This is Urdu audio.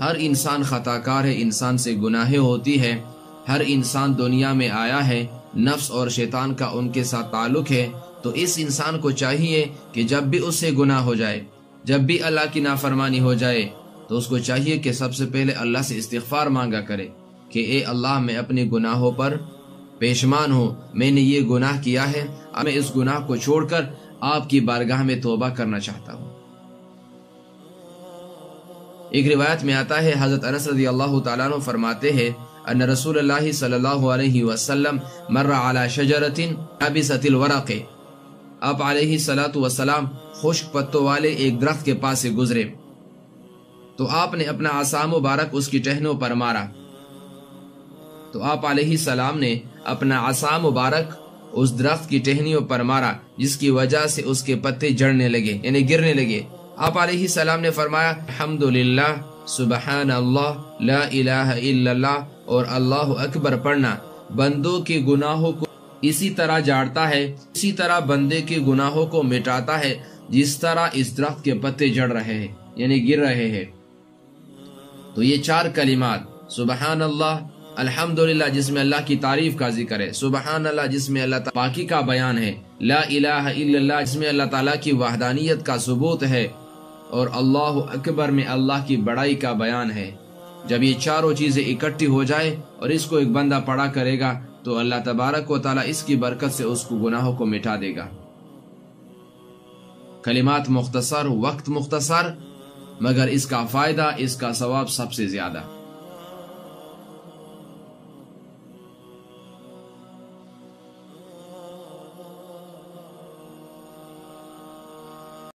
ہر انسان خطا کار ہے، انسان سے گناہیں ہوتی ہے، ہر انسان دنیا میں آیا ہے، نفس اور شیطان کا ان کے ساتھ تعلق ہے۔ تو اس انسان کو چاہیے کہ جب بھی اس سے گناہ ہو جائے، جب بھی اللہ کی نافرمانی ہو جائے، تو اس کو چاہیے کہ سب سے پہلے اللہ سے استغفار مانگا کرے کہ اے اللہ، میں اپنے گناہوں پر پیشمان ہوں، میں نے یہ گناہ کیا ہے، اب میں اس گناہ کو چھوڑ کر آپ کی بارگاہ میں توبہ کرنا چاہتا ہوں۔ ایک روایت میں آتا ہے، حضرت انس رضی اللہ تعالیٰ عنہ فرماتے ہیں ان رسول اللہ صلی اللہ علیہ وسلم مر علی شجرۃ یابسۃ الورق، آپ علیہ الصلوۃ والسلام خشک پتوں والے ایک درخت کے پاس سے گزرے تو آپ نے اپنا عصا مبارک اس کی ٹہنیوں پر مارا، تو آپ علیہ السلام نے اپنا عصا مبارک اس درخت کی ٹہنیوں پر مارا، جس کی وجہ سے اس کے پتے جڑنے لگے، یعنی گرنے لگے۔ آپ علیہ السلام نے فرمایا الحمدللہ، سبحان اللہ، لا الہ الا اللہ اور اللہ اکبر پڑھنا بندوں کے گناہوں کو اسی طرح جاڑتا ہے، اسی طرح بندے کے گناہوں کو مٹاتا ہے جس طرح اس درخت کے پتے جڑ رہے ہیں، یعنی گر رہے ہیں۔ تو یہ چار کلمات، سبحان اللہ، الحمدللہ جس میں اللہ کی تعریف کا ذکر ہے، سبحان اللہ جس میں اللہ تعالیٰ پاکی کا بیان ہے، لا الہ الا اللہ جس میں اللہ تعالیٰ کی وحدانیت کا ثبوت ہے، اور اللہ اکبر میں اللہ کی بڑائی کا بیان ہے۔ جب یہ چاروں چیزیں اکٹھی ہو جائے اور اس کو ایک بندہ پڑھا کرے گا تو اللہ تبارک و تعالیٰ اس کی برکت سے اس کو گناہوں کو مٹا دے گا۔ کلمات مختصر، وقت مختصر، مگر اس کا فائدہ، اس کا ثواب سب سے زیادہ۔